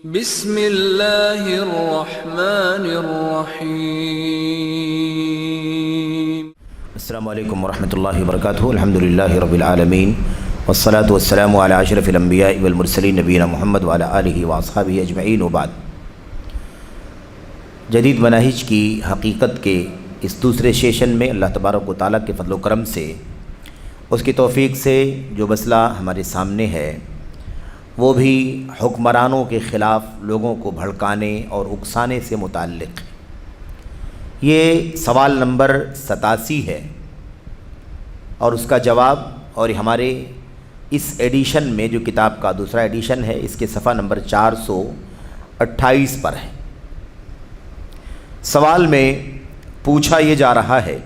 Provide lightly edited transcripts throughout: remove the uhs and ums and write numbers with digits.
بسم اللہ الرحمن الرحیم۔ السلام علیکم ورحمۃ اللہ وبرکاتہ۔ الحمدللہ رب العالمین والصلاة والسلام علی اشرف الانبیاء والمرسلین نبینا محمد وعلی آلہ واصحابہ اجمعین وبعد۔ جدید مناہج کی حقیقت کے اس دوسرے سیشن میں اللہ تبارک و تعالیٰ کے فضل و کرم سے، اس کی توفیق سے جو مسئلہ ہمارے سامنے ہے وہ بھی حکمرانوں کے خلاف لوگوں کو بھڑکانے اور اکسانے سے متعلق ہے۔ یہ سوال نمبر 87 ہے اور اس کا جواب، اور ہمارے اس ایڈیشن میں جو کتاب کا دوسرا ایڈیشن ہے اس کے صفحہ نمبر 428 پر ہے۔ سوال میں پوچھا یہ جا رہا ہے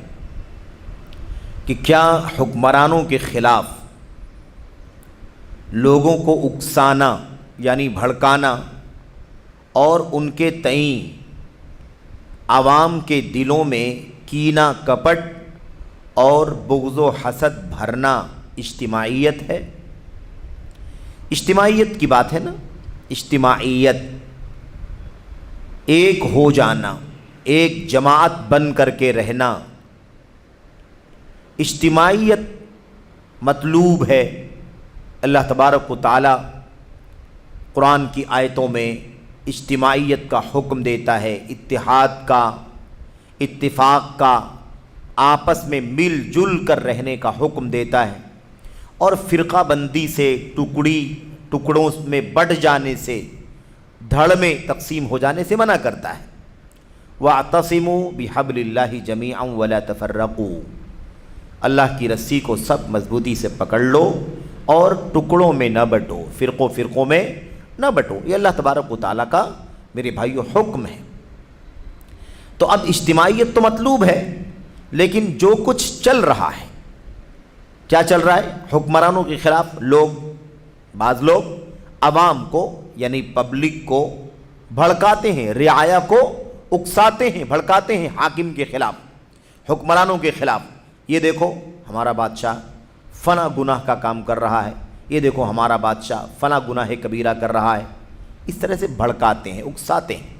کہ کیا حکمرانوں کے خلاف لوگوں کو اکسانا یعنی بھڑکانا اور ان کے تئیں عوام کے دلوں میں کینہ کپٹ اور بغض و حسد بھرنا اجتماعیت ہے؟ اجتماعیت کی بات ہے نا، اجتماعیت، ایک ہو جانا، ایک جماعت بن کر کے رہنا، اجتماعیت مطلوب ہے۔ اللہ تبارک و تعالی قرآن کی آیتوں میں اجتماعیت کا حکم دیتا ہے، اتحاد کا، اتفاق کا، آپس میں مل جل کر رہنے کا حکم دیتا ہے، اور فرقہ بندی سے، ٹکڑوں میں بٹ جانے سے، دھڑ میں تقسیم ہو جانے سے منع کرتا ہے۔ وَاعْتَصِمُوا بِحَبْلِ اللَّهِ جَمِيعًا وَلَا تَفَرَّقُوا، اللہ کی رسی کو سب مضبوطی سے پکڑ لو اور ٹکڑوں میں نہ بٹو، فرقوں میں نہ بٹو۔ یہ اللہ تبارک و تعالیٰ کا میرے بھائیو حکم ہے۔ تو اب اجتماعیت تو مطلوب ہے، لیکن جو کچھ چل رہا ہے، کیا چل رہا ہے؟ حکمرانوں کے خلاف بعض لوگ عوام کو یعنی پبلک کو بھڑکاتے ہیں، رعایا کو اکساتے ہیں، بھڑکاتے ہیں حاکم کے خلاف، حکمرانوں کے خلاف۔ یہ دیکھو ہمارا بادشاہ فلاں گناہ کا کام کر رہا ہے، یہ دیکھو ہمارا بادشاہ فلاں گناہ کبیرہ کر رہا ہے۔ اس طرح سے بھڑکاتے ہیں، اکساتے ہیں،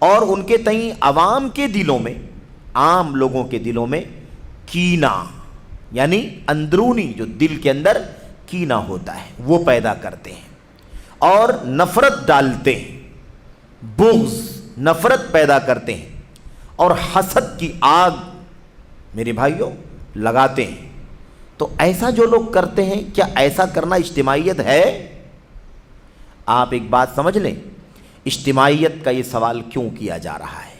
اور ان کے تئیں عوام کے دلوں میں، عام لوگوں کے دلوں میں کینہ یعنی اندرونی جو دل کے اندر کینہ ہوتا ہے وہ پیدا کرتے ہیں، اور نفرت ڈالتے ہیں، بغض، نفرت پیدا کرتے ہیں، اور حسد کی آگ میرے بھائیوں لگاتے ہیں۔ تو ایسا جو لوگ کرتے ہیں، کیا ایسا کرنا اجتماعیت ہے؟ آپ ایک بات سمجھ لیں، اجتماعیت کا یہ سوال کیوں کیا جا رہا ہے؟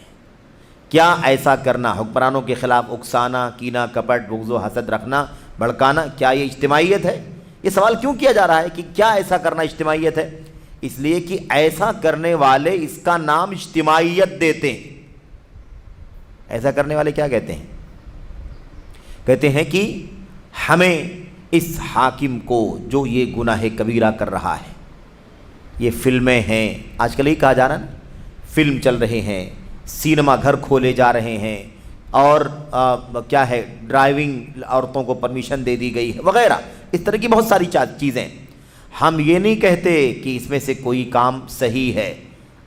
کیا ایسا کرنا، حکمرانوں کے خلاف اکسانا، کینہ کپٹ، بغض و حسد رکھنا، بھڑکانا، کیا یہ اجتماعیت ہے؟ یہ سوال کیوں کیا جا رہا ہے کہ کیا ایسا کرنا اجتماعیت ہے؟ اس لیے کہ ایسا کرنے والے اس کا نام اجتماعیت دیتے ہیں۔ ایسا کرنے والے کیا کہتے ہیں؟ کہتے ہیں کہ ہمیں اس حاکم کو جو یہ گناہ کبیرہ کر رہا ہے، یہ فلمیں ہیں، آج کل ہی کہا جا رہا ہے نا، فلم چل رہے ہیں، سینما گھر کھولے جا رہے ہیں، اور کیا ہے، ڈرائیونگ عورتوں کو پرمیشن دے دی گئی ہے وغیرہ، اس طرح کی بہت ساری چیزیں۔ ہم یہ نہیں کہتے کہ اس میں سے کوئی کام صحیح ہے،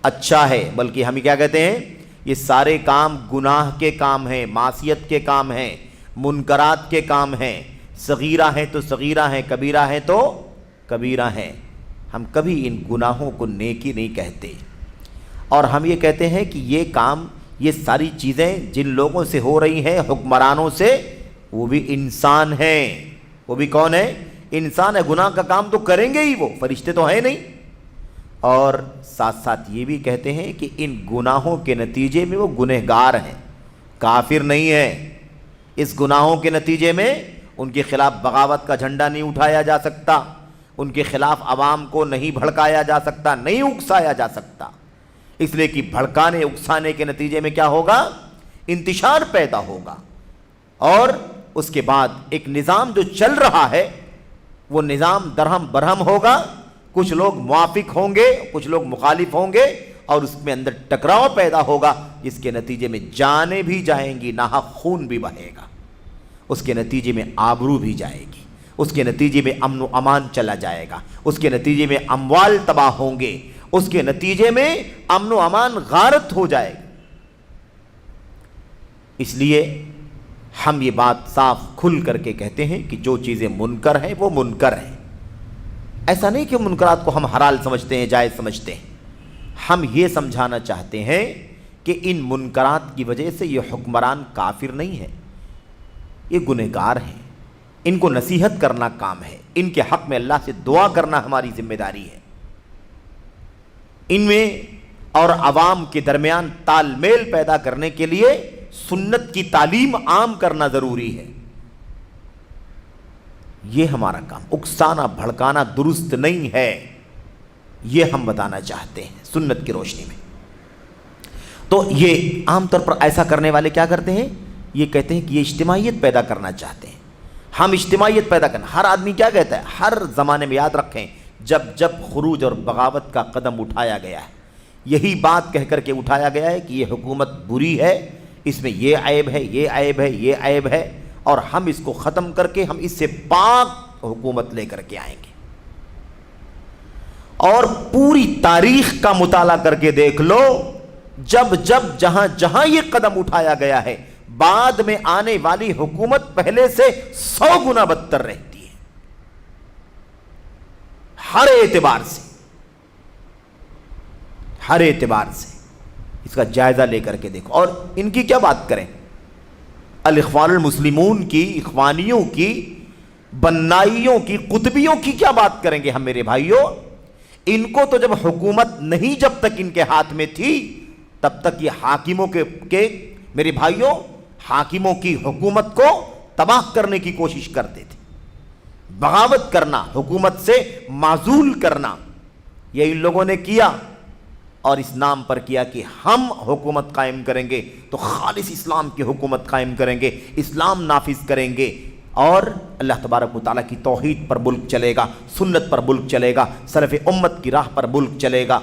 اچھا ہے، بلکہ ہم کیا کہتے ہیں؟ یہ سارے کام گناہ کے کام ہیں، معصیت کے کام ہیں، منکرات کے کام ہیں، صغیرہ ہیں تو صغیرہ ہیں، کبیرہ ہیں تو کبیرہ ہیں۔ ہم کبھی ان گناہوں کو نیکی نہیں کہتے، اور ہم یہ کہتے ہیں کہ یہ کام، یہ ساری چیزیں جن لوگوں سے ہو رہی ہیں، حکمرانوں سے، وہ بھی انسان ہیں۔ وہ بھی کون ہے؟ انسان ہے۔ گناہ کا کام تو کریں گے ہی، وہ فرشتے تو ہیں نہیں۔ اور ساتھ ساتھ یہ بھی کہتے ہیں کہ ان گناہوں کے نتیجے میں وہ گنہگار ہیں، کافر نہیں ہیں۔ اس گناہوں کے نتیجے میں ان کے خلاف بغاوت کا جھنڈا نہیں اٹھایا جا سکتا، ان کے خلاف عوام کو نہیں بھڑکایا جا سکتا، نہیں اکسایا جا سکتا، اس لیے کہ بھڑکانے اکسانے کے نتیجے میں کیا ہوگا؟ انتشار پیدا ہوگا، اور اس کے بعد ایک نظام جو چل رہا ہے وہ نظام درہم برہم ہوگا، کچھ لوگ موافق ہوں گے، کچھ لوگ مخالف ہوں گے، اور اس میں اندر ٹکراؤ پیدا ہوگا، جس کے نتیجے میں جانیں بھی جائیں گی، ناحق خون بھی بہے گا، اس کے نتیجے میں آبرو بھی جائے گی، اس کے نتیجے میں امن و امان چلا جائے گا، اس کے نتیجے میں اموال تباہ ہوں گے، اس کے نتیجے میں امن و امان غارت ہو جائے گا۔ اس لیے ہم یہ بات صاف کھل کر کے کہتے ہیں کہ جو چیزیں منکر ہیں وہ منکر ہیں۔ ایسا نہیں کہ منکرات کو ہم حلال سمجھتے ہیں، جائز سمجھتے ہیں۔ ہم یہ سمجھانا چاہتے ہیں کہ ان منکرات کی وجہ سے یہ حکمران کافر نہیں ہے، یہ گنہگار ہیں، ان کو نصیحت کرنا کام ہے، ان کے حق میں اللہ سے دعا کرنا ہماری ذمہ داری ہے۔ ان میں اور عوام کے درمیان تال میل پیدا کرنے کے لیے سنت کی تعلیم عام کرنا ضروری ہے۔ یہ ہمارا کام، اکسانا بھڑکانا درست نہیں ہے، یہ ہم بتانا چاہتے ہیں سنت کی روشنی میں۔ تو یہ عام طور پر ایسا کرنے والے کیا کرتے ہیں؟ یہ کہتے ہیں کہ یہ اجتماعیت پیدا کرنا چاہتے ہیں، ہم اجتماعیت پیدا کرنا۔ ہر آدمی کیا کہتا ہے؟ ہر زمانے میں یاد رکھیں، جب جب خروج اور بغاوت کا قدم اٹھایا گیا ہے، یہی بات کہہ کر کے اٹھایا گیا ہے کہ یہ حکومت بری ہے، اس میں یہ عیب ہے، یہ عیب ہے، یہ عیب ہے، اور ہم اس کو ختم کر کے ہم اس سے پاک حکومت لے کر کے آئیں گے۔ اور پوری تاریخ کا مطالعہ کر کے دیکھ لو، جب جب جہاں جہاں یہ قدم اٹھایا گیا ہے، بعد میں آنے والی حکومت پہلے سے 100 گنا بدتر رہتی ہے، ہر اعتبار سے، ہر اعتبار سے۔ اس کا جائزہ لے کر کے دیکھو۔ اور ان کی کیا بات کریں؟ الاخوان المسلمون کی، اخوانیوں کی، بنائیوں کی، قطبیوں کی کیا بات کریں گے ہم میرے بھائیوں؟ ان کو تو جب حکومت نہیں، جب تک ان کے ہاتھ میں تھی، تب تک یہ حاکموں کے میرے بھائیوں، حاکموں کی حکومت کو تباہ کرنے کی کوشش کرتے تھے، بغاوت کرنا، حکومت سے معزول کرنا، یہ ان لوگوں نے کیا، اور اس نام پر کیا کہ ہم حکومت قائم کریں گے تو خالص اسلام کی حکومت قائم کریں گے، اسلام نافذ کریں گے، اور اللہ تبارک و تعالیٰ کی توحید پر ملک چلے گا، سنت پر ملک چلے گا، سلف امت کی راہ پر ملک چلے گا۔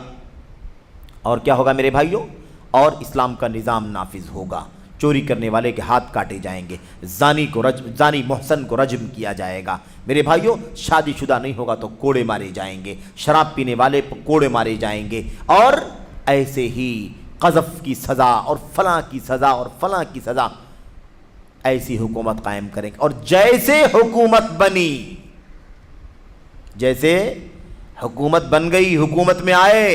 اور کیا ہوگا میرے بھائیوں؟ اور اسلام کا نظام نافذ ہوگا، چوری کرنے والے کے ہاتھ کاٹے جائیں گے، زانی محسن کو رجم کیا جائے گا، میرے بھائیوں شادی شدہ نہیں ہوگا تو کوڑے مارے جائیں گے، شراب پینے والے کوڑے مارے جائیں گے، اور ایسے ہی قذف کی سزا اور فلاں کی سزا اور فلاں کی سزا، ایسی حکومت قائم کریں گے۔ اور جیسے حکومت بنی، جیسے حکومت بن گئی، حکومت میں آئے،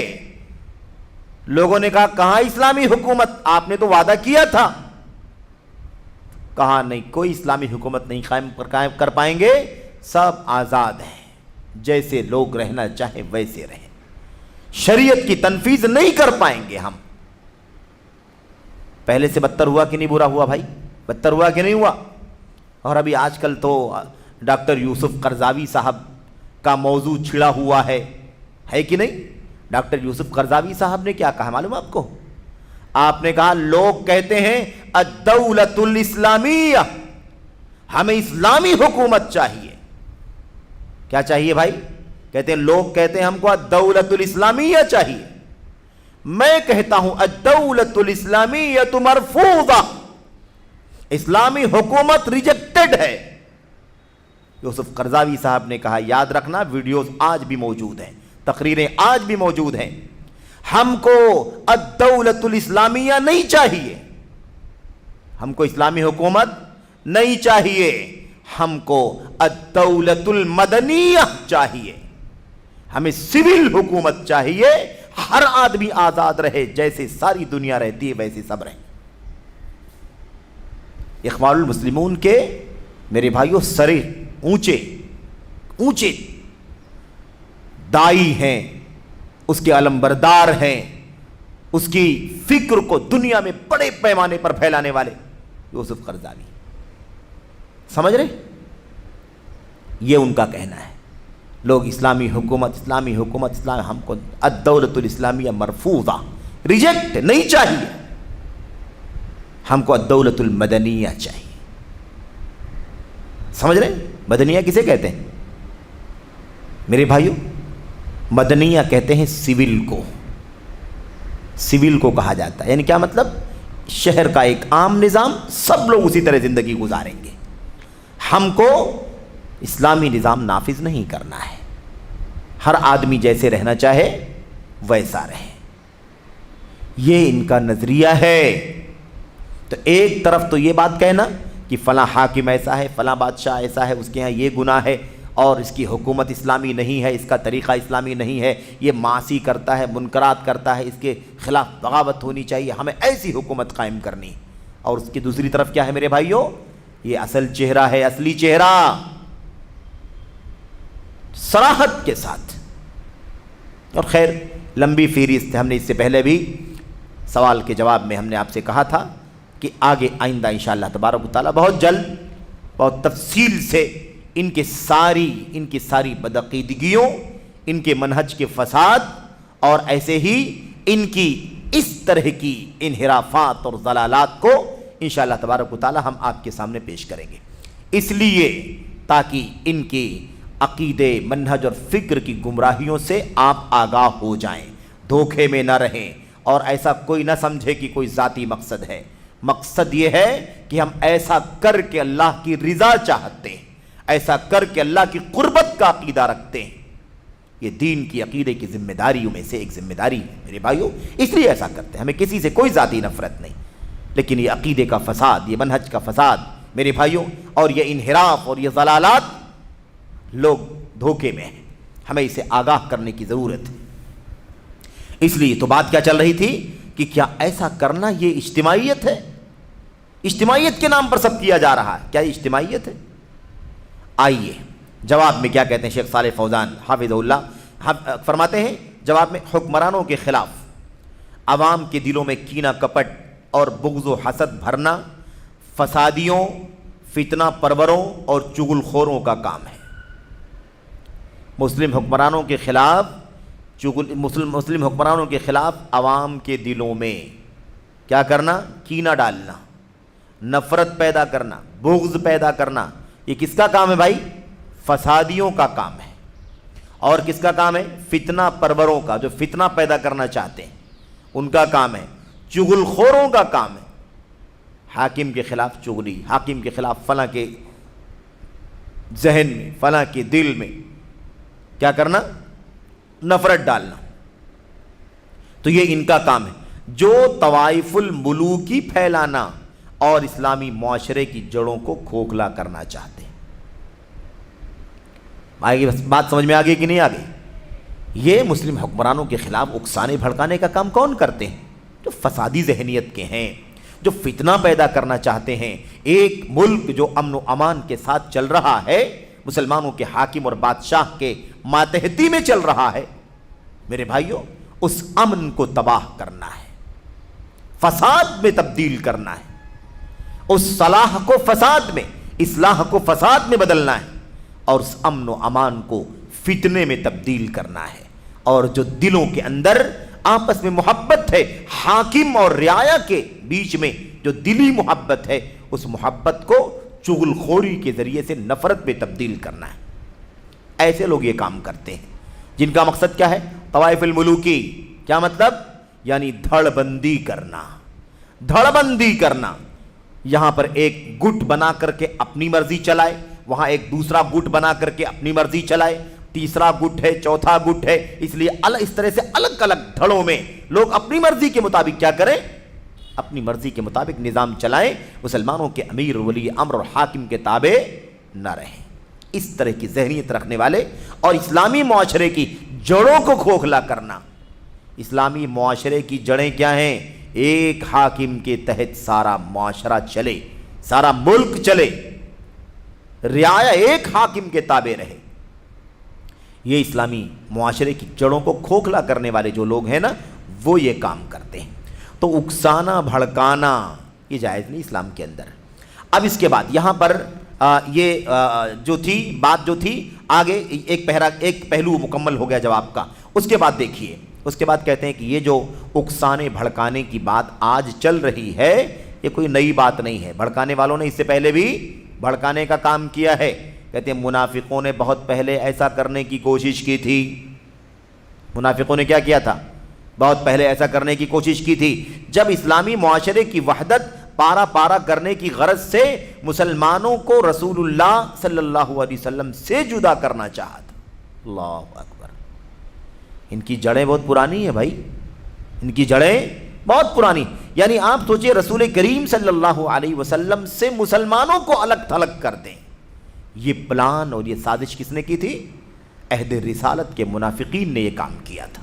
لوگوں نے کہا کہاں اسلامی حکومت؟ آپ نے تو وعدہ کیا تھا۔ کہا نہیں، کوئی اسلامی حکومت نہیں قائم کر پائیں گے، سب آزاد ہیں، جیسے لوگ رہنا چاہیں ویسے رہیں، شریعت کی تنفیذ نہیں کر پائیں گے ہم۔ پہلے سے بدتر ہوا کہ نہیں برا ہوا بھائی؟ بدتر ہوا کہ نہیں ہوا؟ اور ابھی آج کل تو ڈاکٹر یوسف قرضاوی صاحب کا موضوع چھڑا ہوا ہے کہ نہیں؟ ڈاکٹر یوسف قرضاوی صاحب نے کیا کہا معلوم آپ کو؟ آپ نے کہا لوگ کہتے ہیں الدولۃ الاسلامیہ، ہمیں اسلامی حکومت چاہیے۔ کیا چاہیے بھائی؟ کہتے ہیں لوگ کہتے ہیں ہم کو الدولۃ الاسلامیہ چاہیے، میں کہتا ہوں الدولۃ الاسلامیہ مرفوضہ، اسلامی حکومت ریجیکٹڈ ہے۔ یوسف قرضاوی صاحب نے کہا، یاد رکھنا ویڈیوز آج بھی موجود ہیں، تقریریں آج بھی موجود ہیں، ہم کو الدولۃ الاسلامیہ نہیں چاہیے، ہم کو اسلامی حکومت نہیں چاہیے، ہم کو الدولۃ المدنیہ چاہیے، ہمیں سول حکومت چاہیے، ہر آدمی آزاد رہے، جیسے ساری دنیا رہتی ہے ویسے سب رہیں۔ اخوان المسلمون کے میرے بھائیوں سرے اونچے اونچے دائی ہیں، اس کے علمبردار ہیں، اس کی فکر کو دنیا میں بڑے پیمانے پر پھیلانے والے یوسف قرضاوی، سمجھ رہے؟ یہ ان کا کہنا ہے، لوگ اسلامی حکومت اسلام، ہم کو الدولۃ الاسلامیہ مرفوضہ، ریجیکٹ نہیں چاہیے، ہم کو الدولۃ المدنیہ چاہیے۔ سمجھ رہے؟ مدنیہ کسے کہتے ہیں میرے بھائیوں؟ مدنیہ کہتے ہیں سول کو، سول کو کہا جاتا ہے، یعنی کیا مطلب؟ شہر کا ایک عام نظام، سب لوگ اسی طرح زندگی گزاریں گے، ہم کو اسلامی نظام نافذ نہیں کرنا ہے، ہر آدمی جیسے رہنا چاہے ویسا رہے. یہ ان کا نظریہ ہے. تو ایک طرف تو یہ بات کہنا کہ فلاں حاکم ایسا ہے، فلاں بادشاہ ایسا ہے، اس کے ہاں یہ گناہ ہے اور اس کی حکومت اسلامی نہیں ہے، اس کا طریقہ اسلامی نہیں ہے، یہ معاصی کرتا ہے، منکرات کرتا ہے، اس کے خلاف بغاوت ہونی چاہیے، ہمیں ایسی حکومت قائم کرنی. اور اس کی دوسری طرف کیا ہے میرے بھائیوں؟ یہ اصل چہرہ ہے، اصلی چہرہ، صراحت کے ساتھ. اور خیر لمبی فہرست ہے، ہم نے اس سے پہلے بھی سوال کے جواب میں ہم نے آپ سے کہا تھا کہ آگے آئندہ انشاءاللہ تبارک و تعالیٰ بہت جلد بہت تفصیل سے ان کی ساری بدعقیدگیوں، ان کے منہج کے فساد اور ایسے ہی ان کی اس طرح کی انحرافات اور ضلالات کو انشاءاللہ تبارک و تعالیٰ ہم آپ کے سامنے پیش کریں گے، اس لیے تاکہ ان کی عقیدے، منہج اور فکر کی گمراہیوں سے آپ آگاہ ہو جائیں، دھوکے میں نہ رہیں اور ایسا کوئی نہ سمجھے کہ کوئی ذاتی مقصد ہے. مقصد یہ ہے کہ ہم ایسا کر کے اللہ کی رضا چاہتے ہیں، ایسا کر کے اللہ کی قربت کا عقیدہ رکھتے ہیں. یہ دین کی عقیدے کی ذمہ داریوں میں سے ایک ذمہ داری ہے میرے بھائیوں، اس لیے ایسا کرتے ہیں. ہمیں کسی سے کوئی ذاتی نفرت نہیں، لیکن یہ عقیدے کا فساد، یہ منہج کا فساد میرے بھائیوں اور یہ انحراف اور یہ ضلالات، لوگ دھوکے میں ہیں، ہمیں اسے آگاہ کرنے کی ضرورت ہے. اس لیے تو بات کیا چل رہی تھی کہ کیا ایسا کرنا یہ اجتماعیت ہے؟ اجتماعیت کے نام پر سب کیا جا رہا ہے، کیا یہ اجتماعیت ہے؟ آئیے جواب میں کیا کہتے ہیں شیخ صالح فوزان حافظہ اللہ، فرماتے ہیں جواب میں، حکمرانوں کے خلاف عوام کے دلوں میں کینہ کپٹ اور بغض و حسد بھرنا فسادیوں، فتنہ پروروں اور چغل خوروں کا کام ہے. مسلم حکمرانوں کے خلاف مسلم حکمرانوں کے خلاف عوام کے دلوں میں کیا کرنا؟ کینہ ڈالنا، نفرت پیدا کرنا، بغض پیدا کرنا. یہ کس کا کام ہے بھائی؟ فسادیوں کا کام ہے. اور کس کا کام ہے؟ فتنہ پروروں کا، جو فتنہ پیدا کرنا چاہتے ہیں ان کا کام ہے. چغل خوروں کا کام ہے حاکم کے خلاف چغلی، حاکم کے خلاف فلاں کے ذہن میں، فلاں کے دل میں کیا کرنا؟ نفرت ڈالنا. تو یہ ان کا کام ہے، جو طوائف الملوکی پھیلانا اور اسلامی معاشرے کی جڑوں کو کھوکھلا کرنا چاہتے ہیں. آگے بات سمجھ میں آگئی کہ نہیں آگئی؟ یہ مسلم حکمرانوں کے خلاف اکسانے بھڑکانے کا کام کون کرتے ہیں؟ جو فسادی ذہنیت کے ہیں، جو فتنہ پیدا کرنا چاہتے ہیں. ایک ملک جو امن و امان کے ساتھ چل رہا ہے، مسلمانوں کے حاکم اور بادشاہ کے ماتحتی میں چل رہا ہے، میرے بھائیوں اس امن کو تباہ کرنا ہے، فساد میں تبدیل کرنا ہے، اس صلاح کو فساد میں، اصلاح کو فساد میں بدلنا ہے، اور اس امن و امان کو فتنے میں تبدیل کرنا ہے. اور جو دلوں کے اندر آپس میں محبت ہے، حاکم اور رعایا کے بیچ میں جو دلی محبت ہے، اس محبت کو چغل خوری کے ذریعے سے نفرت میں تبدیل کرنا ہے. ایسے لوگ یہ کام کرتے ہیں جن کا مقصد کیا ہے؟ طوائف الملوکی. کیا مطلب؟ یعنی دھڑ بندی کرنا، دھڑ بندی کرنا. یہاں پر ایک گٹ بنا کر کے اپنی مرضی چلائے، وہاں ایک دوسرا گٹ بنا کر کے اپنی مرضی چلائے، تیسرا گٹ ہے، چوتھا گٹ ہے. اس لیے اس طرح سے الگ الگ دھڑوں میں لوگ اپنی مرضی کے مطابق کیا کریں؟ اپنی مرضی کے مطابق نظام چلائیں، مسلمانوں کے امیر ولی امر اور حاکم کے تابع نہ رہیں. اس طرح کی ذہنیت رکھنے والے اور اسلامی معاشرے کی جڑوں کو کھوکھلا کرنا. اسلامی معاشرے کی جڑیں کیا ہیں؟ ایک حاکم کے تحت سارا معاشرہ چلے، سارا ملک چلے، رعایا ایک حاکم کے تابع رہے. یہ اسلامی معاشرے کی جڑوں کو کھوکھلا کرنے والے جو لوگ ہیں نا، وہ یہ کام کرتے ہیں. تو اکسانا بھڑکانا یہ جائز نہیں اسلام کے اندر. اب اس کے بعد یہاں پر یہ جو تھی بات جو تھی آگے ایک پہلو مکمل ہو گیا جواب کا. اس کے بعد دیکھیے، اس کے بعد کہتے ہیں کہ یہ جو اکسانے بھڑکانے کی بات آج چل رہی ہے، یہ کوئی نئی بات نہیں ہے. بھڑکانے والوں نے اس سے پہلے بھی بھڑکانے کا کام کیا ہے. کہتے ہیں منافقوں نے بہت پہلے ایسا کرنے کی کوشش کی تھی. منافقوں نے کیا کیا تھا؟ بہت پہلے ایسا کرنے کی کوشش کی تھی، جب اسلامی معاشرے کی وحدت پارا پارا کرنے کی غرض سے مسلمانوں کو رسول اللہ صلی اللہ علیہ وسلم سے جدا کرنا چاہا تھا. اللہ اکبر. ان کی جڑیں بہت پرانی ہیں بھائی، ان کی جڑیں بہت پرانی. یعنی آپ سوچئے رسول کریم صلی اللہ علیہ وسلم سے مسلمانوں کو الگ تھلگ کر دیں، یہ پلان اور یہ سازش کس نے کی تھی؟ عہد رسالت کے منافقین نے یہ کام کیا تھا.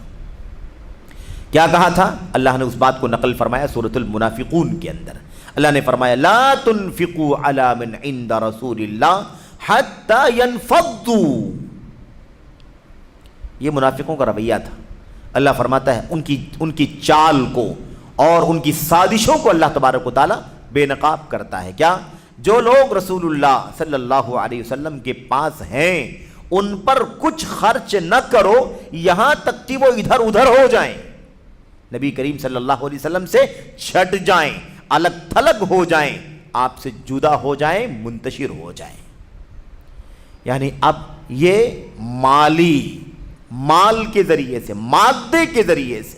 کیا کہا تھا؟ اللہ نے اس بات کو نقل فرمایا سورۃ المنافقون کے اندر. اللہ نے فرمایا لا تنفقوا علی من عند رسول اللہ حتی ینفضوا. یہ منافقوں کا رویہ تھا. اللہ فرماتا ہے ان کی چال کو اور ان کی سازشوں کو اللہ تبارک و تعالیٰ بے نقاب کرتا ہے. کیا؟ جو لوگ رسول اللہ صلی اللہ علیہ وسلم کے پاس ہیں ان پر کچھ خرچ نہ کرو یہاں تک کہ وہ ادھر ادھر ہو جائیں، نبی کریم صلی اللہ علیہ وسلم سے چھٹ جائیں، الگ تھلگ ہو جائیں، آپ سے جدا ہو جائیں، منتشر ہو جائیں. یعنی اب یہ مال کے ذریعے سے، مادے کے ذریعے سے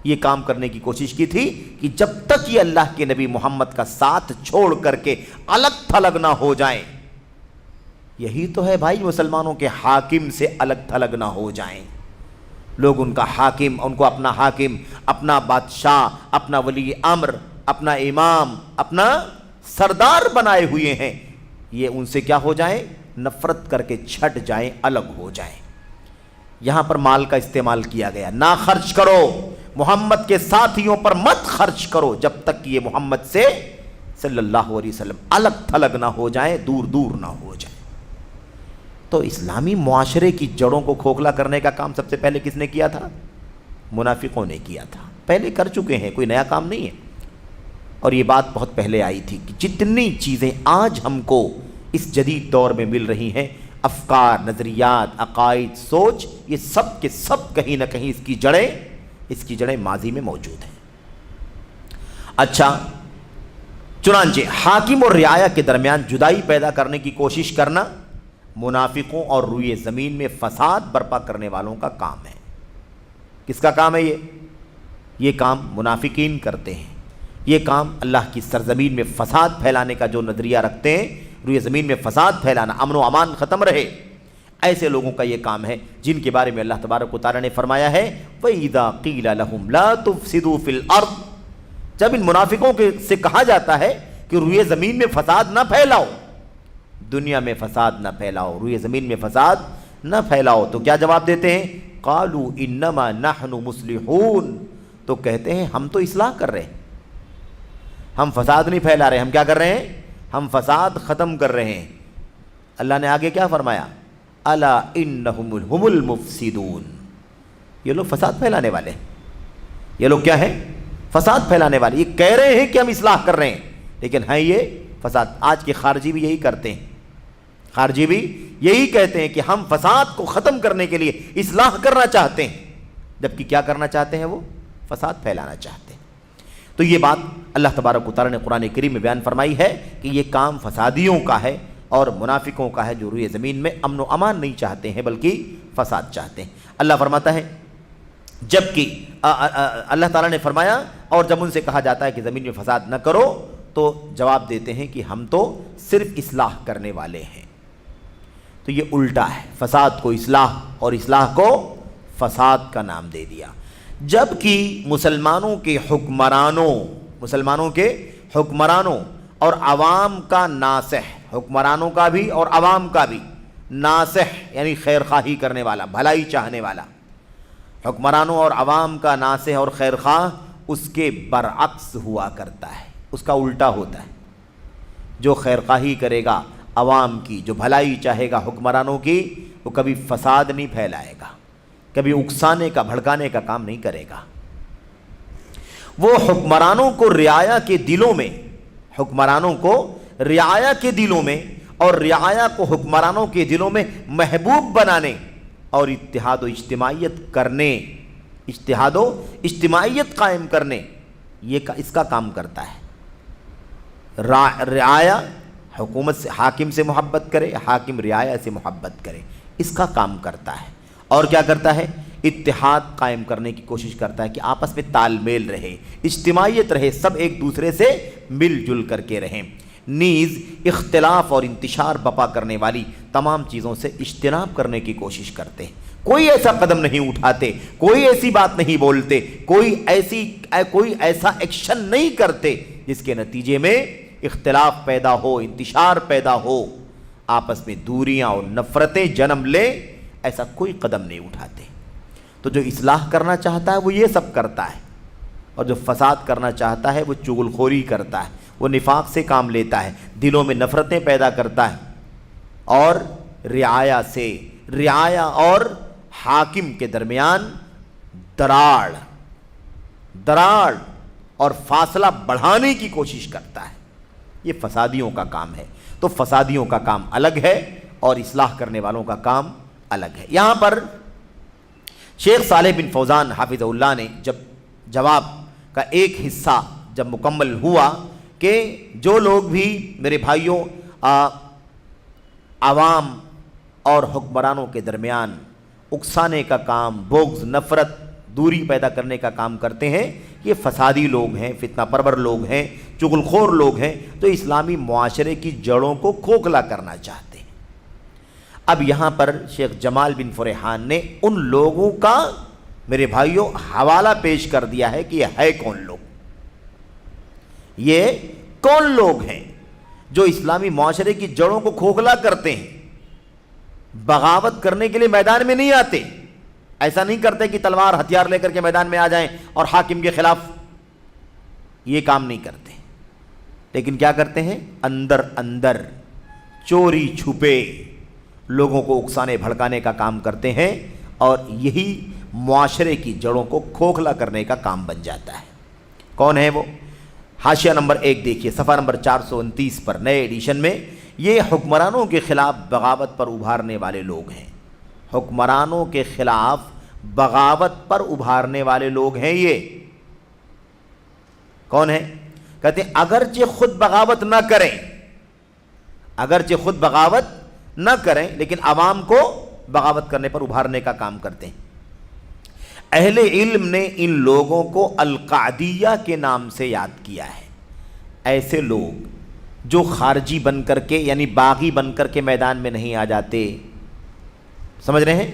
یہ کام کرنے کی کوشش کی تھی کہ جب تک یہ اللہ کے نبی محمد کا ساتھ چھوڑ کر کے الگ تھلگ نہ ہو جائیں. یہی تو ہے بھائی مسلمانوں کے حاکم سے الگ تھلگ نہ ہو جائیں. لوگ ان کا حاکم، ان کو اپنا حاکم، اپنا بادشاہ، اپنا ولی امر، اپنا امام، اپنا سردار بنائے ہوئے ہیں. یہ ان سے کیا ہو جائیں؟ نفرت کر کے چھٹ جائیں، الگ ہو جائیں. یہاں پر مال کا استعمال کیا گیا. نہ خرچ کرو، محمد کے ساتھیوں پر مت خرچ کرو جب تک یہ محمد سے صلی اللہ علیہ وسلم الگ تھلگ نہ ہو جائیں، دور دور نہ ہو جائیں. تو اسلامی معاشرے کی جڑوں کو کھوکھلا کرنے کا کام سب سے پہلے کس نے کیا تھا؟ منافقوں نے کیا تھا. پہلے کر چکے ہیں، کوئی نیا کام نہیں ہے. اور یہ بات بہت پہلے آئی تھی کہ جتنی چیزیں آج ہم کو اس جدید دور میں مل رہی ہیں، افکار، نظریات، عقائد، سوچ، یہ سب کے سب کہیں نہ کہیں اس کی جڑیں ماضی میں موجود ہیں. اچھا، چنانچہ حاکم اور رعایا کے درمیان جدائی پیدا کرنے کی کوشش کرنا منافقوں اور روئے زمین میں فساد برپا کرنے والوں کا کام ہے. کس کا کام ہے یہ کام منافقین کرتے ہیں. یہ کام اللہ کی سرزمین میں فساد پھیلانے کا جو نظریہ رکھتے ہیں، روئے زمین میں فساد پھیلانا، امن و امان ختم رہے، ایسے لوگوں کا یہ کام ہے جن کے بارے میں اللہ تبارک و تعالیٰ نے فرمایا ہے وَإِذَا قِيلَ لَهُمْ لَا تُفْسِدُوا فِي الْأَرْضِ. جب ان منافقوں سے کہا جاتا ہے کہ روئے زمین میں فساد نہ پھیلاؤ، دنیا میں فساد نہ پھیلاؤ، روئے زمین میں فساد نہ پھیلاؤ، تو کیا جواب دیتے ہیں؟ قالوا انما نحن مصلحون. تو کہتے ہیں ہم تو اصلاح کر رہے ہیں، ہم فساد نہیں پھیلا رہے. ہم کیا کر رہے ہیں؟ ہم فساد ختم کر رہے ہیں. اللہ نے آگے کیا فرمایا؟ الا انہم هم المفسدون. یہ لوگ فساد پھیلانے والے ہیں. یہ لوگ کیا ہیں؟ فساد پھیلانے والے. یہ کہہ رہے ہیں کہ ہم اصلاح کر رہے ہیں لیکن ہیں یہ فساد. آج کے خارجی بھی یہی کرتے ہیں. خارجی بھی یہی کہتے ہیں کہ ہم فساد کو ختم کرنے کے لیے اصلاح کرنا چاہتے ہیں، جبکہ کیا کرنا چاہتے ہیں؟ وہ فساد پھیلانا چاہتے ہیں. تو یہ بات اللہ تبارک و تعالیٰ نے قرآن کریم میں بیان فرمائی ہے کہ یہ کام فسادیوں کا ہے اور منافقوں کا ہے جو روئے زمین میں امن و امان نہیں چاہتے ہیں بلکہ فساد چاہتے ہیں. اللہ فرماتا ہے جبکہ اللہ تعالیٰ نے فرمایا اور جب ان سے کہا جاتا ہے کہ زمین میں فساد نہ کرو تو جواب دیتے ہیں کہ ہم تو صرف اصلاح کرنے والے ہیں. تو یہ الٹا ہے، فساد کو اصلاح اور اصلاح کو فساد کا نام دے دیا. جبکہ مسلمانوں کے حکمرانوں اور عوام کا ناصح، حکمرانوں کا بھی اور عوام کا بھی ناصح یعنی خیر خواہی کرنے والا، بھلائی چاہنے والا. حکمرانوں اور عوام کا ناصح اور خیر خواہ اس کے برعکس ہوا کرتا ہے، اس کا الٹا ہوتا ہے. جو خیر خواہی کرے گا عوام کی، جو بھلائی چاہے گا حکمرانوں کی، وہ کبھی فساد نہیں پھیلائے گا، کبھی اکسانے کا بھڑکانے کا کام نہیں کرے گا. وہ حکمرانوں کو رعایا کے دلوں میں اور رعایا کو حکمرانوں کے دلوں میں محبوب بنانے اور اتحاد و اجتماعیت قائم کرنے اس کا کام کرتا ہے. رعایا حکومت سے، حاکم سے محبت کرے، حاکم رعایا سے محبت کرے، اس کا کام کرتا ہے. اور کیا کرتا ہے؟ اتحاد قائم کرنے کی کوشش کرتا ہے کہ آپس میں تال میل رہے، اجتماعیت رہے، سب ایک دوسرے سے مل جل کر کے رہیں. نیز اختلاف اور انتشار بپا کرنے والی تمام چیزوں سے اجتناب کرنے کی کوشش کرتے ہیں. کوئی ایسا قدم نہیں اٹھاتے، کوئی ایسی بات نہیں بولتے، کوئی ایسا ایکشن نہیں کرتے جس کے نتیجے میں اختلاف پیدا ہو، انتشار پیدا ہو، آپس میں دوریاں اور نفرتیں جنم لیں، ایسا کوئی قدم نہیں اٹھاتے۔ تو جو اصلاح کرنا چاہتا ہے وہ یہ سب کرتا ہے، اور جو فساد کرنا چاہتا ہے وہ چغل خوری کرتا ہے، وہ نفاق سے کام لیتا ہے، دلوں میں نفرتیں پیدا کرتا ہے، اور رعایا اور حاکم کے درمیان دراڑ اور فاصلہ بڑھانے کی کوشش کرتا ہے۔ یہ فسادیوں کا کام ہے۔ تو فسادیوں کا کام الگ ہے اور اصلاح کرنے والوں کا کام الگ ہے۔ یہاں پر شیخ صالح بن فوزان حافظ اللہ نے جب جواب کا ایک حصہ جب مکمل ہوا کہ جو لوگ بھی میرے بھائیوں عوام اور حکمرانوں کے درمیان اکسانے کا کام، بغض، نفرت، دوری پیدا کرنے کا کام کرتے ہیں، یہ فسادی لوگ ہیں، فتنہ پرور لوگ ہیں، چغل خور لوگ ہیں، تو اسلامی معاشرے کی جڑوں کو کھوکھلا کرنا چاہتے ہیں۔ اب یہاں پر شیخ جمال بن فریحان نے ان لوگوں کا میرے بھائیوں حوالہ پیش کر دیا ہے کہ یہ ہے کون لوگ، یہ کون لوگ ہیں جو اسلامی معاشرے کی جڑوں کو کھوکھلا کرتے ہیں، بغاوت کرنے کے لیے میدان میں نہیں آتے، ایسا نہیں کرتے کہ تلوار ہتھیار لے کر کے میدان میں آ جائیں اور حاکم کے خلاف، یہ کام نہیں کرتے، لیکن کیا کرتے ہیں؟ اندر چوری چھپے لوگوں کو اکسانے بھڑکانے کا کام کرتے ہیں، اور یہی معاشرے کی جڑوں کو کھوکھلا کرنے کا کام بن جاتا ہے۔ کون ہے وہ؟ حاشیہ نمبر 1 دیکھیے، صفحہ نمبر 429 پر نئے ایڈیشن میں، یہ حکمرانوں کے خلاف بغاوت پر ابھارنے والے لوگ ہیں، حکمرانوں کے خلاف بغاوت پر ابھارنے والے لوگ ہیں۔ یہ کون ہے؟ کہتے ہیں اگرچہ خود بغاوت نہ کریں لیکن عوام کو بغاوت کرنے پر ابھارنے کا کام کرتے ہیں۔ اہل علم نے ان لوگوں کو القعدیہ کے نام سے یاد کیا ہے۔ ایسے لوگ جو خارجی بن کر کے یعنی باغی بن کر کے میدان میں نہیں آ جاتے، سمجھ رہے ہیں؟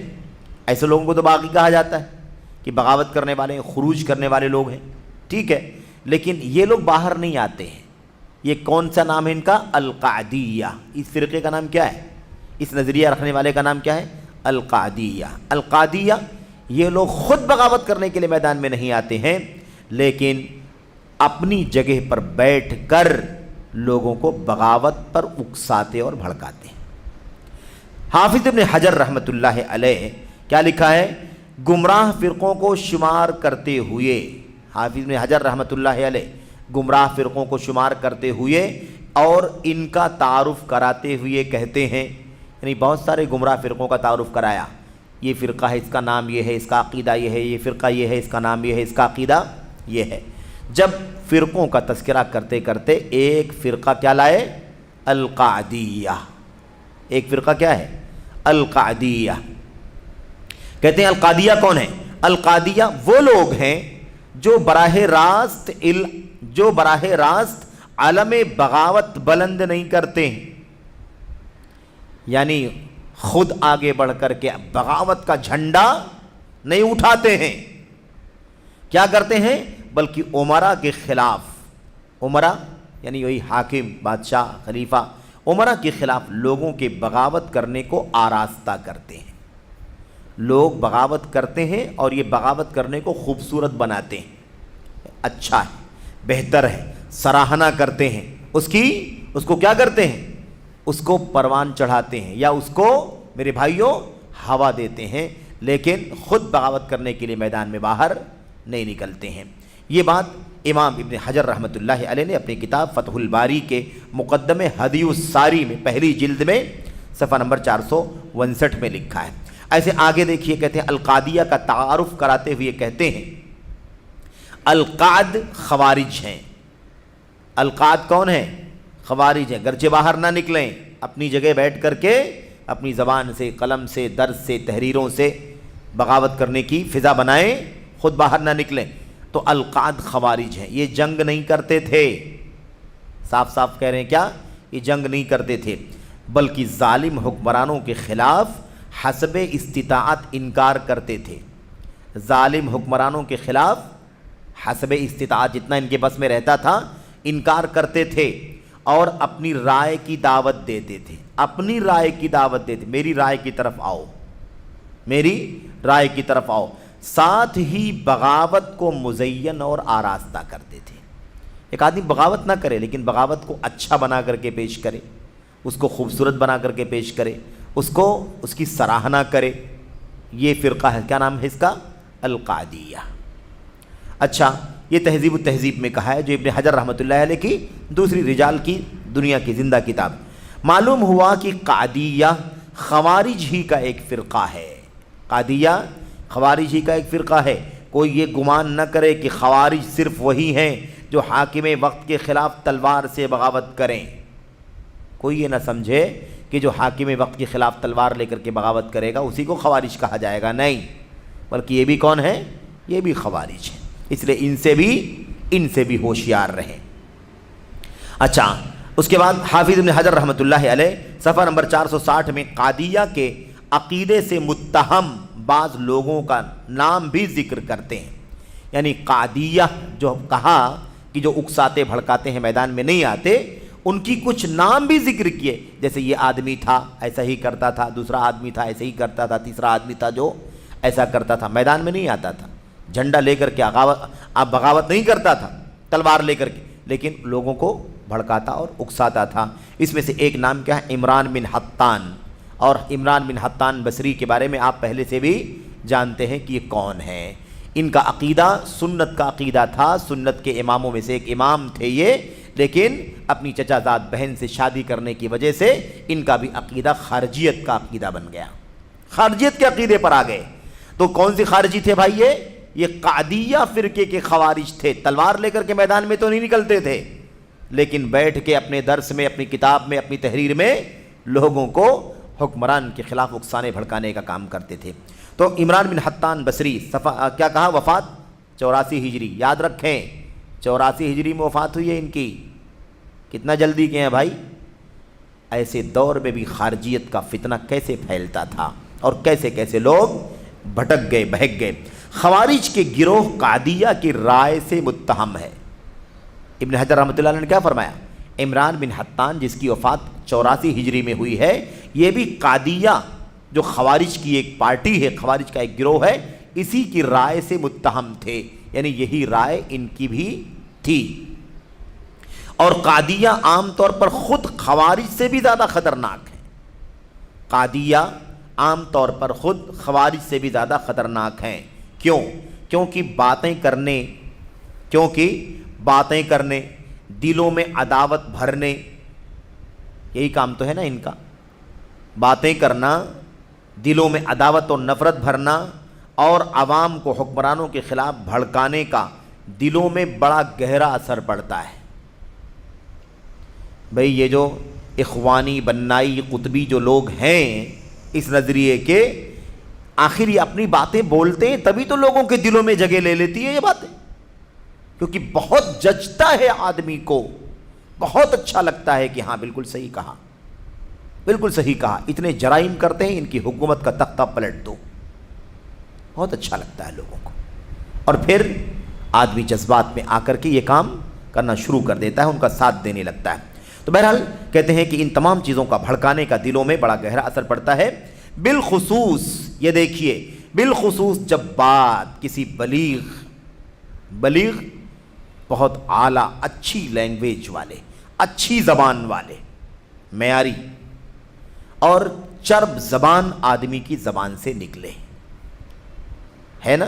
ایسے لوگوں کو تو باغی کہا جاتا ہے کہ بغاوت کرنے والے ہیں، خروج کرنے والے لوگ ہیں، ٹھیک ہے، لیکن یہ لوگ باہر نہیں آتے ہیں۔ یہ کون سا نام ہے ان کا؟ القعدیہ۔ اس فرقے کا نام کیا ہے؟ اس نظریہ رکھنے والے کا نام کیا ہے؟ القعدیہ۔ یہ لوگ خود بغاوت کرنے کے لیے میدان میں نہیں آتے ہیں، لیکن اپنی جگہ پر بیٹھ کر لوگوں کو بغاوت پر اکساتے اور بھڑکاتے ہیں۔ حافظ ابن حجر رحمۃ اللہ علیہ کیا لکھا ہے؟ گمراہ فرقوں کو شمار کرتے ہوئے، حافظ ابن حجر رحمۃ اللہ علیہ گمراہ فرقوں کو شمار کرتے ہوئے اور ان کا تعارف کراتے ہوئے کہتے ہیں، یعنی بہت سارے گمراہ فرقوں کا تعارف کرایا، یہ فرقہ ہے، اس کا نام یہ ہے، اس کا عقیدہ یہ ہے، یہ فرقہ یہ ہے، اس کا نام یہ ہے، اس کا عقیدہ یہ ہے۔ جب فرقوں کا تذکرہ کرتے کرتے ایک فرقہ کیا لائے؟ القعدیہ۔ ایک فرقہ کیا ہے؟ القعدیہ۔ کہتے ہیں القعدیہ کون ہے؟ القعدیہ وہ لوگ ہیں جو براہ راست علم بغاوت بلند نہیں کرتے ہیں، یعنی خود آگے بڑھ کر کے بغاوت کا جھنڈا نہیں اٹھاتے ہیں، کیا کرتے ہیں؟ بلکہ امراء کے خلاف، امراء یعنی وہی حاکم، بادشاہ، خلیفہ، امراء کے خلاف لوگوں کے بغاوت کرنے کو آراستہ کرتے ہیں۔ لوگ بغاوت کرتے ہیں اور یہ بغاوت کرنے کو خوبصورت بناتے ہیں، اچھا ہے، بہتر ہے، سراہنا کرتے ہیں، اس کو کیا کرتے ہیں؟ اس کو پروان چڑھاتے ہیں یا اس کو میرے بھائیوں ہوا دیتے ہیں، لیکن خود بغاوت کرنے کے لیے میدان میں باہر نہیں نکلتے ہیں۔ یہ بات امام ابن حجر رحمۃ اللہ علیہ نے اپنی کتاب فتح الباری کے مقدمے ہدی الساری میں پہلی جلد میں صفحہ نمبر 459 میں لکھا ہے۔ ایسے آگے دیکھیے، کہتے ہیں القعدیہ کا تعارف کراتے ہوئے کہتے ہیں القعد خوارج ہیں۔ القعد کون ہے؟ خوارج ہیں، گرچہ باہر نہ نکلیں، اپنی جگہ بیٹھ کر کے اپنی زبان سے، قلم سے، درس سے، تحریروں سے بغاوت کرنے کی فضا بنائیں، خود باہر نہ نکلیں، تو القعد خوارج ہیں۔ یہ جنگ نہیں کرتے تھے، صاف صاف کہہ رہے ہیں کیا؟ یہ جنگ نہیں کرتے تھے، بلکہ ظالم حکمرانوں کے خلاف حسب استطاعت انکار کرتے تھے، ظالم حکمرانوں کے خلاف حسب استطاعت جتنا ان کے بس میں رہتا تھا انکار کرتے تھے اور اپنی رائے کی دعوت دیتے تھے، اپنی رائے کی دعوت دیتے، میری رائے کی طرف آؤ، میری رائے کی طرف آؤ، ساتھ ہی بغاوت کو مزین اور آراستہ کرتے تھے۔ ایک آدمی بغاوت نہ کرے لیکن بغاوت کو اچھا بنا کر کے پیش کرے، اس کو خوبصورت بنا کر کے پیش کرے، اس کو اس کی سراہنا کرے، یہ فرقہ ہے، کیا نام ہے اس کا؟ القادیہ۔ اچھا، یہ تہذیب التہذیب میں کہا ہے، جو ابن حجر رحمۃ اللہ علیہ کی دوسری رجال کی دنیا کی زندہ کتاب۔ معلوم ہوا کہ قادیہ خوارج ہی کا ایک فرقہ ہے، قادیہ خوارج ہی کا ایک فرقہ ہے۔ کوئی یہ گمان نہ کرے کہ خوارج صرف وہی ہیں جو حاکم وقت کے خلاف تلوار سے بغاوت کریں، کوئی یہ نہ سمجھے کہ جو حاکم وقت کے خلاف تلوار لے کر کے بغاوت کرے گا اسی کو خوارج کہا جائے گا، نہیں، بلکہ یہ بھی کون ہے؟ یہ بھی خوارج ہے، اس لیے ان سے بھی ہوشیار رہیں۔ اچھا، اس کے بعد حافظ ابن حجر رحمۃ اللہ علیہ صفحہ نمبر 460 میں قادیہ کے عقیدے سے متہم بعض لوگوں کا نام بھی ذکر کرتے ہیں، یعنی قادیہ جو کہا کہ جو اکساتے بھڑکاتے ہیں میدان میں نہیں آتے، ان کی کچھ نام بھی ذکر کیے، جیسے یہ آدمی تھا ایسا ہی کرتا تھا، دوسرا آدمی تھا ایسا ہی کرتا تھا، تیسرا آدمی تھا جو ایسا کرتا تھا، میدان میں نہیں آتا تھا، جھنڈا لے کر کے آپ بغاوت نہیں کرتا تھا تلوار لے کر کے، لیکن لوگوں کو بھڑکاتا اور اکساتا تھا۔ اس میں سے ایک نام کیا ہے؟ عمران بن حطان، اور عمران بن حطان بصری کے بارے میں آپ پہلے سے بھی جانتے ہیں کہ یہ کون ہیں۔ ان کا عقیدہ سنت کا عقیدہ تھا، سنت کے اماموں میں سے ایک امام تھے یہ، لیکن اپنی چچا زاد بہن سے شادی کرنے کی وجہ سے ان کا بھی عقیدہ خارجیت کا عقیدہ بن گیا، خارجیت کے عقیدے پر آ گئے۔ تو کون سی خارجی تھے بھائی؟ یہ قادیہ فرقے کے خوارج تھے، تلوار لے کر کے میدان میں تو نہیں نکلتے تھے، لیکن بیٹھ کے اپنے درس میں، اپنی کتاب میں، اپنی تحریر میں لوگوں کو حکمران کے خلاف اکسانے بھڑکانے کا کام کرتے تھے۔ تو عمران بن حطان بصری کیا کہا؟ وفات 84 ہجری، یاد رکھیں 84 ہجری میں وفات ہوئی ہے ان کی، کتنا جلدی کے ہیں بھائی۔ ایسے دور میں بھی خارجیت کا فتنہ کیسے پھیلتا تھا اور کیسے کیسے لوگ بھٹک گئے، بہک گئے۔ خوارج کے گروہ قادیہ کی رائے سے متہم ہے۔ ابن حجر رحمۃ اللہ علیہ نے کیا فرمایا؟ عمران بن حطان جس کی وفات 84 ہجری میں ہوئی ہے، یہ بھی قادیہ جو خوارج کی ایک پارٹی ہے، خوارج کا ایک گروہ ہے، اسی کی رائے سے متہم تھے، یعنی یہی رائے ان کی بھی تھی۔ اور قادیہ عام طور پر خود خوارج سے بھی زیادہ خطرناک ہے، قادیہ عام طور پر خود خوارج سے بھی زیادہ خطرناک ہیں۔ کیوں؟ کیونکہ باتیں کرنے، دلوں میں عداوت بھرنے، یہی کام تو ہے نا ان کا، باتیں کرنا، دلوں میں عداوت اور نفرت بھرنا، اور عوام کو حکمرانوں کے خلاف بھڑکانے کا دلوں میں بڑا گہرا اثر پڑتا ہے۔ بھئی یہ جو اخوانی، بنائی، قطبی جو لوگ ہیں اس نظریے کے، آخر یہ اپنی باتیں بولتے ہیں تبھی تو لوگوں کے دلوں میں جگہ لے لیتی ہے یہ باتیں، کیونکہ بہت جچتا ہے آدمی کو، بہت اچھا لگتا ہے کہ ہاں بالکل صحیح کہا، بالکل صحیح کہا، اتنے جرائم کرتے ہیں، ان کی حکومت کا تختہ پلٹ دو، بہت اچھا لگتا ہے لوگوں کو، اور پھر آدمی جذبات میں آ کر کے یہ کام کرنا شروع کر دیتا ہے، ان کا ساتھ دینے لگتا ہے۔ تو بہرحال کہتے ہیں کہ ان تمام چیزوں کا بھڑکانے کا دلوں میں بڑا گہرا اثر پڑتا ہے، بالخصوص یہ دیکھیے، بالخصوص جب بات کسی بلیغ بہت اعلیٰ، اچھی لینگویج والے، اچھی زبان والے، معیاری اور چرب زبان آدمی کی زبان سے نکلے، ہے نا؟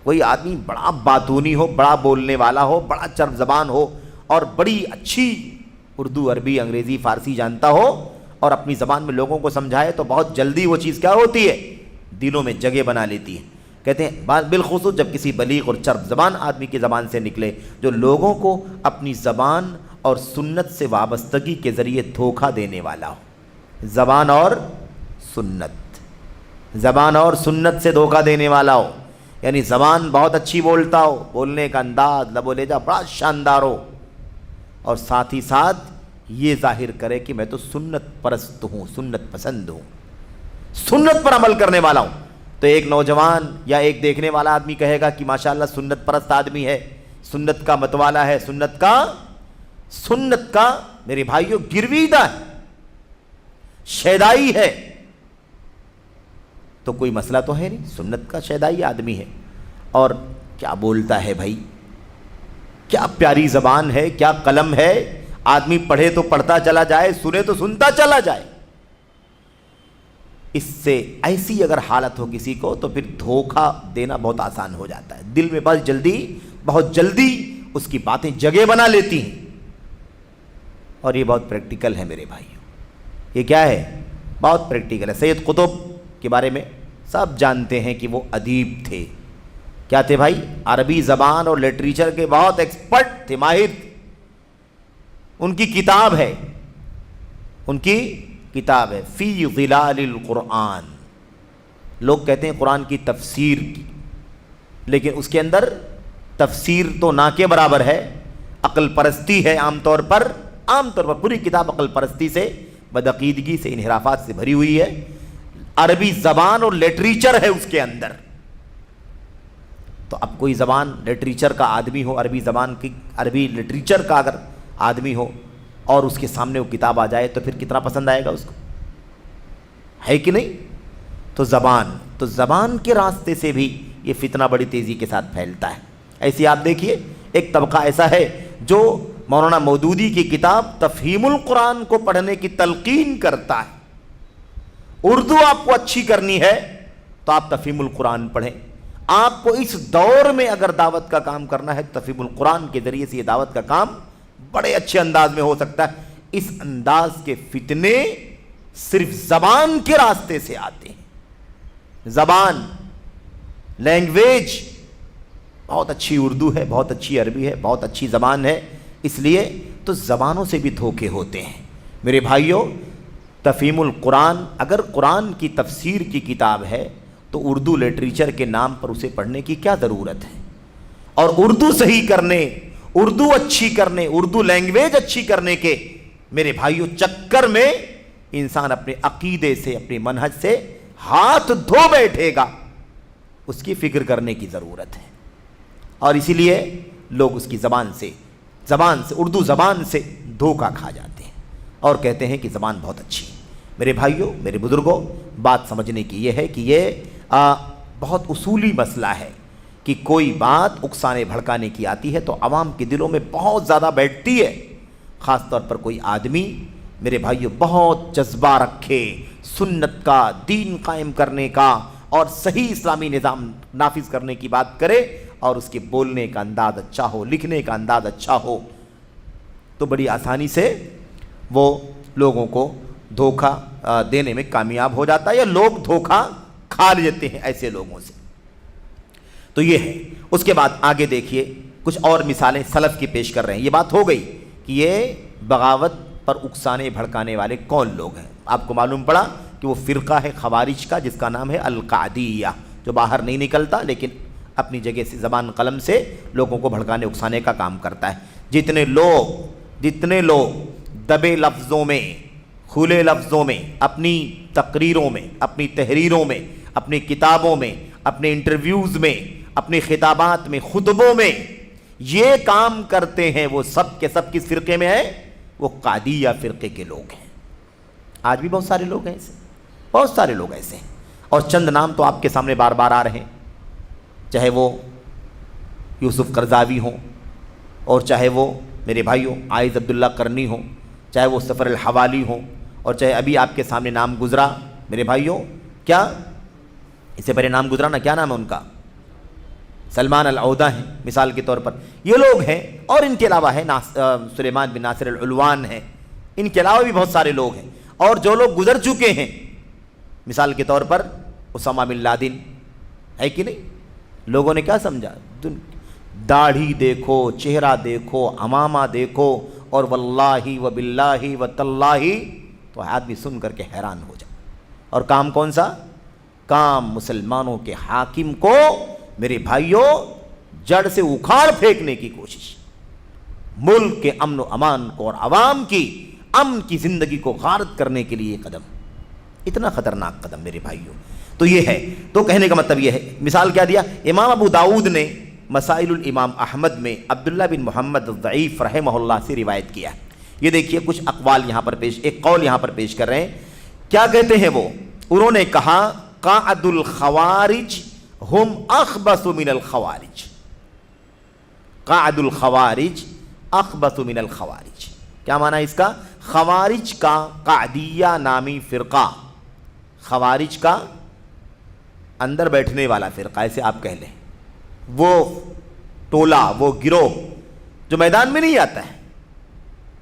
کوئی آدمی بڑا باتونی ہو، بڑا بولنے والا ہو، بڑا چرب زبان ہو، اور بڑی اچھی اردو، عربی، انگریزی، فارسی جانتا ہو، اور اپنی زبان میں لوگوں کو سمجھائے تو بہت جلدی وہ چیز کیا ہوتی ہے؟ دلوں میں جگہ بنا لیتی ہے۔ کہتے ہیں بالخصوص جب کسی بلیغ اور چرب زبان آدمی کی زبان سے نکلے، جو لوگوں کو اپنی زبان اور سنت سے وابستگی کے ذریعے دھوکہ دینے والا ہو، زبان اور سنت سے دھوکہ دینے والا ہو، یعنی زبان بہت اچھی بولتا ہو، بولنے کا انداز، لب و لہجہ بڑا شاندار ہو، اور ساتھ ہی ساتھ یہ ظاہر کرے کہ میں تو سنت پرست ہوں، سنت پسند ہوں، سنت پر عمل کرنے والا ہوں. تو ایک نوجوان یا ایک دیکھنے والا آدمی کہے گا کہ ماشاءاللہ سنت پرست آدمی ہے, سنت کا متوالا ہے, سنت کا میرے بھائیوں گرویدہ ہے, شیدائی ہے. تو کوئی مسئلہ تو ہے نہیں, سنت کا شیدائی آدمی ہے. اور کیا بولتا ہے بھائی, کیا پیاری زبان ہے, کیا قلم ہے. آدمی پڑھے تو پڑھتا چلا جائے, سنے تو سنتا چلا جائے. اس سے ایسی اگر حالت ہو کسی کو تو پھر دھوکہ دینا بہت آسان ہو جاتا ہے. دل میں بہت جلدی اس کی باتیں جگہ بنا لیتی ہیں. اور یہ بہت پریکٹیکل ہے میرے بھائیوں, یہ کیا ہے, بہت پریکٹیکل ہے. سید قطب کے بارے میں سب جانتے ہیں کہ وہ ادیب تھے. کیا تھے بھائی, عربی زبان اور لٹریچر کے بہت ایکسپرٹ تھے, ماہر. ان کی کتاب ہے فی ظلال القرآن. لوگ کہتے ہیں قرآن کی تفسیر کی, لیکن اس کے اندر تفسیر تو نہ کے برابر ہے, عقل پرستی ہے. عام طور پر پوری کتاب عقل پرستی سے, بدعقیدگی سے, انحرافات سے بھری ہوئی ہے. عربی زبان اور لٹریچر ہے اس کے اندر. تو اب کوئی زبان لٹریچر کا آدمی ہو, عربی لٹریچر کا اگر آدمی ہو اور اس کے سامنے وہ کتاب آ جائے تو پھر کتنا پسند آئے گا اس کو, ہے کہ نہیں؟ تو زبان کے راستے سے بھی یہ فتنہ بڑی تیزی کے ساتھ پھیلتا ہے. ایسی آپ دیکھیے, ایک طبقہ ایسا ہے جو مولانا مودودی کی کتاب تفہیم القرآن کو پڑھنے کی تلقین کرتا ہے. اردو آپ کو اچھی کرنی ہے تو آپ تفہیم القرآن پڑھیں. آپ کو اس دور میں اگر دعوت کا کام کرنا ہے تفہیم القرآن کے ذریعے سے یہ دعوت کا کام بڑے اچھے انداز میں ہو سکتا ہے. اس انداز کے فتنے صرف زبان کے راستے سے آتے ہیں. زبان, لینگویج بہت اچھی اردو ہے, بہت اچھی عربی ہے, بہت اچھی زبان ہے. اس لیے تو زبانوں سے بھی دھوکے ہوتے ہیں میرے بھائیوں. تفہیم القرآن اگر قرآن کی تفسیر کی کتاب ہے تو اردو لٹریچر کے نام پر اسے پڑھنے کی کیا ضرورت ہے؟ اور اردو صحیح کرنے, اردو اچھی کرنے, اردو لینگویج اچھی کرنے کے میرے بھائیوں چکر میں انسان اپنے عقیدے سے, اپنے منہج سے ہاتھ دھو بیٹھے گا. اس کی فکر کرنے کی ضرورت ہے. اور اسی لیے لوگ اس کی زبان سے اردو زبان سے دھوکہ کھا جاتے ہیں اور کہتے ہیں کہ زبان بہت اچھی. میرے بھائیوں, میرے بزرگوں, بات سمجھنے کی یہ ہے کہ یہ بہت اصولی مسئلہ ہے کہ کوئی بات اکسانے بھڑکانے کی آتی ہے تو عوام کے دلوں میں بہت زیادہ بیٹھتی ہے. خاص طور پر کوئی آدمی میرے بھائیوں بہت جذبہ رکھے سنت کا, دین قائم کرنے کا اور صحیح اسلامی نظام نافذ کرنے کی بات کرے اور اس کے بولنے کا انداز اچھا ہو, لکھنے کا انداز اچھا ہو, تو بڑی آسانی سے وہ لوگوں کو دھوکہ دینے میں کامیاب ہو جاتا ہے, یا لوگ دھوکہ کھا لیتے ہیں ایسے لوگوں سے. تو یہ ہے. اس کے بعد آگے دیکھیے کچھ اور مثالیں سلف کی پیش کر رہے ہیں. یہ بات ہو گئی کہ یہ بغاوت پر اکسانے بھڑکانے والے کون لوگ ہیں. آپ کو معلوم پڑا کہ وہ فرقہ ہے خوارج کا جس کا نام ہے القعدیہ, جو باہر نہیں نکلتا لیکن اپنی جگہ سے زبان قلم سے لوگوں کو بھڑکانے اکسانے کا کام کرتا ہے. جتنے لوگ دبے لفظوں میں, کھلے لفظوں میں, اپنی تقریروں میں, اپنی تحریروں میں, اپنی کتابوں میں, اپنے انٹرویوز میں, اپنی خطابات میں, خطبوں میں یہ کام کرتے ہیں, وہ سب کے سب کس فرقے میں ہیں؟ وہ قادیہ فرقے کے لوگ ہیں. آج بھی بہت سارے لوگ ہیں ایسے, بہت سارے لوگ ایسے ہیں. اور چند نام تو آپ کے سامنے بار بار آ رہے ہیں, چاہے وہ یوسف قرضاوی ہوں, اور چاہے وہ میرے بھائیوں عائض عبداللہ قرنی ہوں, چاہے وہ سفر الحوالی ہوں, اور چاہے ابھی آپ کے سامنے نام گزرا میرے بھائیوں, کیا اس سے پہلے نام گزرا نا, کیا نام ہے ان کا, سلمان العودہ ہیں مثال کے طور پر. یہ لوگ ہیں, اور ان کے علاوہ ہے سلیمان بن ناصر العلوان ہیں. ان کے علاوہ بھی بہت سارے لوگ ہیں, اور جو لوگ گزر چکے ہیں مثال کے طور پر اسامہ بن لادن ہے کہ نہیں. لوگوں نے کیا سمجھا, داڑھی دیکھو, چہرہ دیکھو, عمامہ دیکھو, اور واللہ و باللہ و تاللہ, تو آدمی سن کر کے حیران ہو جائے. اور کام کون سا کام؟ مسلمانوں کے حاکم کو میرے بھائیوں جڑ سے اکھاڑ پھینکنے کی کوشش, ملک کے امن و امان کو اور عوام کی امن کی زندگی کو غارت کرنے کے لیے قدم. اتنا خطرناک قدم میرے بھائیوں. تو یہ ہے، تو کہنے کا مطلب یہ ہے، مثال کیا دیا؟ امام ابو داؤد نے مسائل الامام احمد میں عبداللہ بن محمد الضعیف رحمہ اللہ سے روایت کیا ہے. یہ دیکھیے کچھ اقوال یہاں پر ایک قول یہاں پر پیش کر رہے ہیں. کیا کہتے ہیں وہ؟ انہوں نے کہا قعد الخوارج ہم اخبث من الخوارج. قعد الخوارج اخبث من الخوارج. کیا معنی اس کا؟ خوارج کا قعدیہ نامی فرقہ، خوارج کا اندر بیٹھنے والا فرقہ ایسے آپ کہہ لیں، وہ ٹولہ، وہ گروہ جو میدان میں نہیں آتا ہے،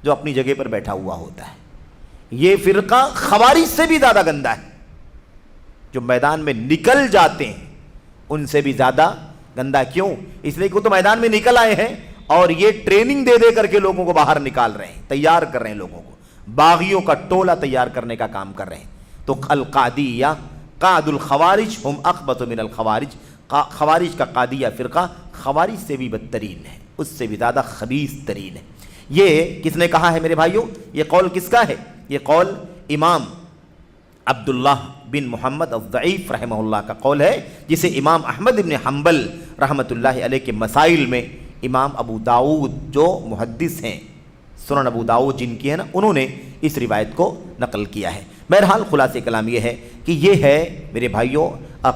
جو اپنی جگہ پر بیٹھا ہوا ہوتا ہے، یہ فرقہ خوارج سے بھی زیادہ گندا ہے. جو میدان میں نکل جاتے ہیں ان سے بھی زیادہ گندا. کیوں؟ اس لیے کہ وہ تو میدان میں نکل آئے ہیں اور یہ ٹریننگ دے دے کر کے لوگوں کو باہر نکال رہے ہیں، تیار کر رہے ہیں لوگوں کو، باغیوں کا ٹولہ تیار کرنے کا کام کر رہے ہیں. تو القادیہ قعد الخوارج ہم اخبث من الخوارج، خوارج کا قادیہ فرقہ خوارج سے بھی بدترین ہے، اس سے بھی زیادہ خبیث ترین ہے. یہ کس نے کہا ہے میرے بھائیوں؟ یہ قول کس کا ہے؟ یہ قول امام عبداللہ بن محمد الضعیف رحمہ اللہ کا قول ہے، جسے امام احمد بن حنبل رحمۃ اللہ علیہ کے مسائل میں امام ابو داؤد جو محدث ہیں، سنن ابو داؤد جن کی ہے نا، انہوں نے اس روایت کو نقل کیا ہے. بہرحال خلاصہ کلام یہ ہے کہ یہ ہے میرے بھائیوں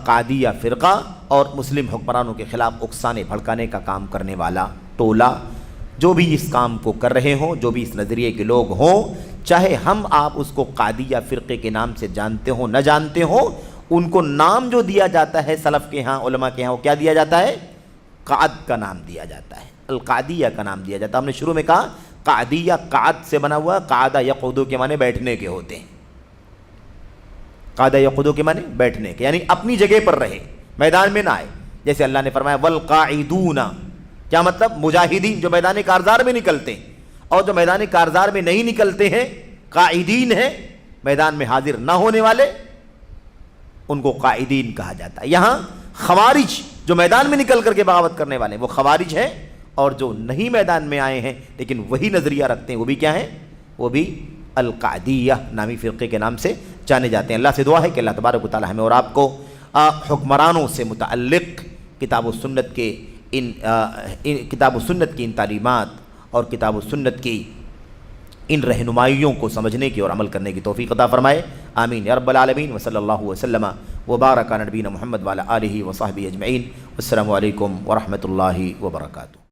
قادیہ فرقہ اور مسلم حکمرانوں کے خلاف اکسانے بھڑکانے کا کام کرنے والا ٹولہ. جو بھی اس کام کو کر رہے ہوں، جو بھی اس نظریے کے لوگ ہوں، چاہے ہم آپ اس کو قادیہ فرقے کے نام سے جانتے ہوں نہ جانتے ہوں، ان کو نام جو دیا جاتا ہے سلف کے ہاں، علماء کے ہاں، وہ کیا دیا جاتا ہے؟ قعد کا نام دیا جاتا ہے، القادیہ کا نام دیا جاتا ہے. ہم نے شروع میں کہا قعدیہ قعد سے بنا ہوا، قعدہ یقعدو کے معنی بیٹھنے کے ہوتے ہیں. قعدہ یقعدو کے معنی بیٹھنے کے، یعنی اپنی جگہ پر رہے، میدان میں نہ آئے. جیسے اللہ نے فرمایا والقاعدون، کیا مطلب؟ مجاہدین جو میدان کارزار میں نکلتے ہیں، اور جو میدان کارزار میں نہیں نکلتے ہیں، قاعدین ہیں، میدان میں حاضر نہ ہونے والے، ان کو قاعدین کہا جاتا ہے. یہاں خوارج جو میدان میں نکل کر کے بغاوت کرنے والے وہ خوارج ہیں، اور جو نہیں میدان میں آئے ہیں لیکن وہی نظریہ رکھتے ہیں وہ بھی کیا ہیں؟ وہ بھی القادیہ نامی فرقے کے نام سے جانے جاتے ہیں. اللہ سے دعا ہے کہ اللہ تبارک و تعالی ہمیں اور آپ کو حکمرانوں سے متعلق کتاب و سنت کے کتاب و سنت کی ان تعلیمات اور کتاب و سنت کی ان رہنمائیوں کو سمجھنے کی اور عمل کرنے کی توفیق عطا فرمائے. آمین یا رب العالمین. وصلی اللہ وسلم وبارک علی نبینا محمد وعلی آلہ وصحبہ اجمعین. السلام علیکم ورحمۃ اللہ وبرکاتہ.